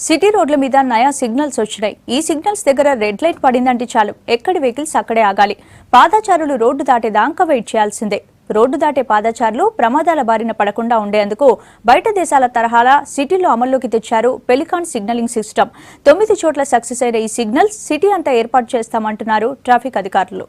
City రోడ్ల మీద నయా సిగ్నల్స్ వచ్చాయి. ఈ సిగ్నల్స్ దగ్గర రెడ్ లైట్ పడిందంటే చాలు ఎక్కడి వెహికల్స్ అక్కడే ఆగాలి. పాదచారులు రోడ్డు దాటేదాకా వెయిట్ చేయాల్సిందే. రోడ్డు దాటే పాదచారులు ప్రమాదాల బారిన పడకుండా ఉండేందుకు బయట దేశాల తరహాలా సిటీలో అమల్లోకి తెచ్చారు పెలికాన్ సిగ్నలింగ్ సిస్టమ్. 9 చోట్ల సక్సెస్ అయిన ఈ సిగ్నల్స్ సిటీ అంతా ఏర్పాటు చేస్తామంటున్నారు ట్రాఫిక్ అధికారులు.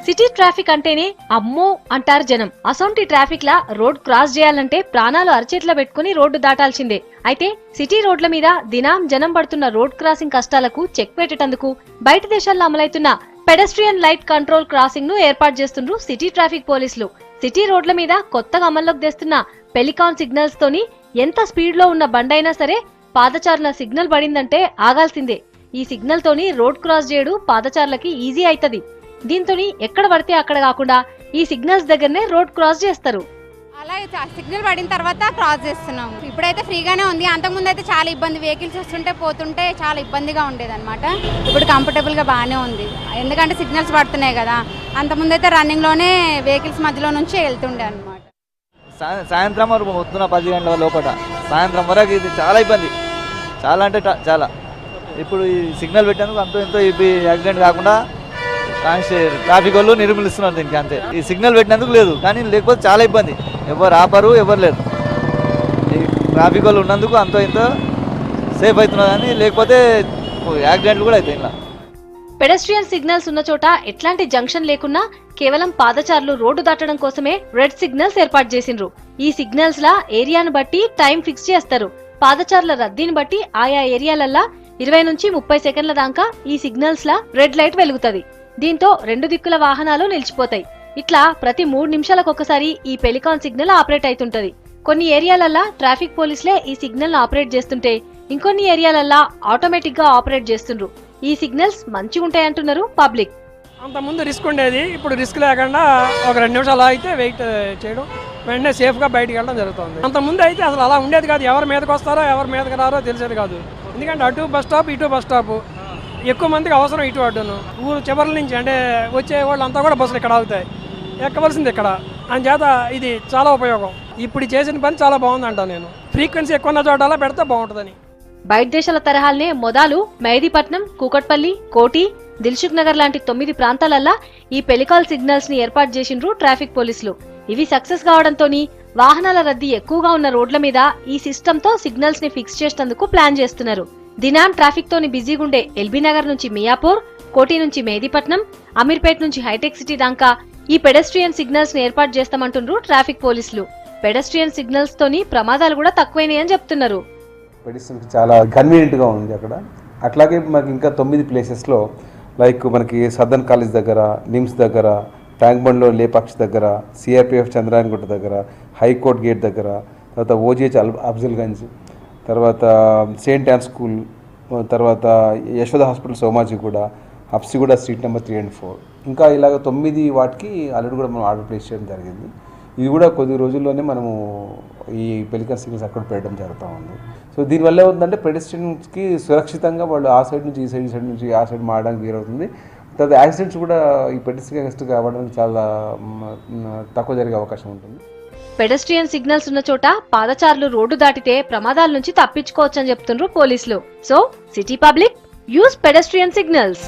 సిటీ ట్రాఫిక్ అంటేనే అమ్మో అంటారు జనం. అసొంటి ట్రాఫిక్ లా రోడ్ క్రాస్ చేయాలంటే ప్రాణాలు అరచేతిలో పెట్టుకుని రోడ్డు దాటాల్సిందే. అయితే సిటీ రోడ్ల మీద దినాం జనం పడుతున్న రోడ్ క్రాసింగ్ కష్టాలకు చెక్ పెట్టేందుకు బయట దేశాల్లో అమలైతున్న పెడెస్ట్రియన్ లైట్ కంట్రోల్ క్రాసింగ్ ను ఏర్పాటు చేస్తున్నారు సిటీ ట్రాఫిక్ పోలీసులు. సిటీ రోడ్ల మీద కొత్తగా అమల్లోకి తెస్తున్న పెలికాన్ సిగ్నల్స్ తోని ఎంత స్పీడ్ లో ఉన్న బండైనా సరే పాదచారుల సిగ్నల్ పడిందంటే ఆగాల్సిందే. ఈ సిగ్నల్ తోని రోడ్ క్రాస్ చేయడం పాదచారులకి ఈజీ అవుతుంది. దీంతో ఎక్కడ పడితే అక్కడ కాకుండా ఈ సిగ్నల్స్ దగ్గరనే రోడ్ క్రాస్ చేస్తారు. అలా సిగ్నల్ పడిన తర్వాత క్రాస్ చేస్తున్నాం. ఇప్పుడైతే ఫ్రీగానే ఉంది. అంతకుముందు అయితే చాలా ఇబ్బంది, వెహికల్స్ వస్తుంటే పోతుంటే చాలా ఇబ్బందిగా ఉండేది అనమాట. ఇప్పుడు కంఫర్టబుల్గా బాగానే ఉంది, ఎందుకంటే సిగ్నల్స్ పడుతున్నాయి కదా. అంతకుముందు అయితే రన్నింగ్లోనే వెహికల్స్ మధ్యలో నుంచి వెళ్తుండే అనమాట. సాయంత్రం వరకు వస్తున్న 10 గంటల లోపల సాయంత్రం వరకు ఇది చాలా ఇబ్బంది, చాలా అంటే చాలా. ఇప్పుడు ఈ సిగ్నల్ పెట్టేందుకు అంతో ఎంతో యాక్సిడెంట్ కాకుండా ట్రాఫిక్ వాళ్ళు నిర్మూలిస్తున్నారు దీనికి, అంతే. ఈ సిగ్నల్ పెట్టినందుకు లేదు, కానీ లేకపోతే చాలా ఇబ్బంది. ఎవరు ఆపరు, ఎవరు లేరు. ఈ ట్రాఫిక్ వాళ్ళు ఉన్నందుకు అంతో ఎంతో సేఫ్ అవుతున్నారు, కానీ లేకపోతే యాక్సిడెంట్లు కూడా అవుతాయి. ఇలా పెడెస్ట్రియన్ సిగ్నల్స్ ఉన్న చోట ఎట్లాంటి జంక్షన్ లేకున్నా కేవలం పాదచారులు రోడ్డు దాటడం కోసమే రెడ్ సిగ్నల్స్ ఏర్పాటు చేసిండ్రు. ఈ సిగ్నల్స్ లా ఏరియాను బట్టి టైం ఫిక్స్ చేస్తారు. పాదచారుల రద్దీని బట్టి ఆయా ఏరియాలల్లా 20 నుంచి 30 సెకండ్ల దాకా ఈ సిగ్నల్స్ లా రెడ్ లైట్ వెలుగుతుంది. దీంతో 2 దిక్కుల వాహనాలు నిలిచిపోతాయి. ఇట్లా ప్రతి 3 నిమిషాలకు ఒకసారి ఈ పెలికాన్ సిగ్నల్ ఆపరేట్ అవుతుంటది. కొన్ని ఏరియాలల్లా ట్రాఫిక్ పోలీసులే ఈ సిగ్నల్ ఆపరేట్ చేస్తుంటే ఇంకొన్ని ఏరియాలల్లా ఆటోమేటిక్ గా ఆపరేట్ చేస్తుండ్రు. ఈ సిగ్నల్స్ మంచిగుంటాయంటున్నారు పబ్లిక్. అంత ముందు రిస్క్ ఉండేది, ఇప్పుడు రిస్క్ లేకుండా ఒక 2 నిమిషాలు అయితే వెయిట్ చేయడం, వెంటనే సేఫ్గా బయటికి వెళ్ళడం జరుగుతుంది. అంత ముందు అయితే అసలు అలా ఉండేది కాదు. ఎవరి మీదకి వస్తారో ఎవరి మీదకి రారో తెలిసేది కాదు. ఎందుకంటే అటు బస్ స్టాప్ ఇటు బస్ స్టాప్, ఎక్కువ మందికి అవసరం ఇటు అడ్డును. ఊరు చివరి నుంచి అంటే వచ్చే వాళ్ళంతా కూడా బస్సులు ఇక్కడ ఆగుతాయి, ఎక్కవలసింది ఇక్కడ. అందుచేత ఇది చాలా ఉపయోగం. ఇప్పుడు చేసిన పని చాలా బాగుంది అంటా నేను. ఫ్రీక్వెన్సీ ఎక్కువ ఉన్న చోట పెడితే బాగుంటుందని. బయట దేశాల తరహాలనే మొదలు మెహదీపట్నం, కూకట్పల్లి, కోటి, దిల్సుఖ్ నగర్ లాంటి 9 ప్రాంతాలల్లా ఈ పెలికాన్ సిగ్నల్స్ ని ఏర్పాటు చేసిండ్రు ట్రాఫిక్ పోలీసులు. ఇవి సక్సెస్ కావడంతోని వాహనాల రద్దీ ఎక్కువగా ఉన్న రోడ్ల మీద ఈ సిస్టమ్ తో సిగ్నల్స్ ని ఫిక్స్ చేసేందుకు ప్లాన్ చేస్తున్నారు. దినాం ట్రాఫిక్ తోని బిజీగుండే ఎల్బీ నగర్ నుంచి మియాపూర్, కోటి నుంచి మెహదీపట్నం, అమీర్పేట్ నుంచి హైటెక్ సిటీ దాకా ఈ పెడెస్ట్రియన్ సిగ్నల్స్ ని ఏర్పాటు చేస్తామంటున్నారు ట్రాఫిక్ పోలీసులు. పెడెస్ట్రియన్ సిగ్నల్స్ తోని ప్రమాదాలు కూడా తక్కువైనాయని చెప్తున్నారు. పెడెస్ట్రియన్ చాలా కన్వీనియంట్ గా ఉంది అక్కడ. అట్లాగే మనకి ఇంకా 9 ప్లేసెస్లో లైక్ మనకి సదర్న్ కాలేజ్ దగ్గర, నిమ్స్ దగ్గర, ట్యాంక్ బండ్లో లేపాక్షి దగ్గర, సిఆర్పిఎఫ్ చంద్రాయన్గుట్ట దగ్గర, హైకోర్ట్ గేట్ దగ్గర, తర్వాత ఓజిహెచ్ అఫ్జల్గంజ్, తర్వాత సెయింట్ యాన్ స్కూల్, తర్వాత Yashoda hospital Somajiguda, Habsiguda street number 3 and 4, ఇంకా ఇలాగ 9 వాటికి ఆల్రెడీ కూడా మనం ఆర్డర్ ప్లేస్ చేయడం జరిగింది. ఇది కూడా కొద్ది రోజుల్లోనే మనము ఈ పెలికాన్ సిగ్నల్స్ అక్కడ పెట్టడం జరుగుతూ ఉంది. సో దీనివల్ల ఏమవుతుందంటే పెడెస్ట్రియన్స్కి సురక్షితంగా వాళ్ళు ఆ సైడ్ నుంచి ఈ సైడ్ నుంచి ఆ సైడ్ మారడానికి వీలవుతుంది. తర్వాత యాక్సిడెంట్స్ కూడా ఈ పెడెస్ట్రియన్ కావడానికి చాలా తక్కువ జరిగే అవకాశం ఉంటుంది. పెడెస్ట్రియన్ సిగ్నల్స్ ఉన్న చోట పాదచారులు రోడ్డు దాటితే ప్రమాదాల నుంచి తప్పించుకోవచ్చని చెప్తున్నారు పోలీసులు. So city public use pedestrian signals.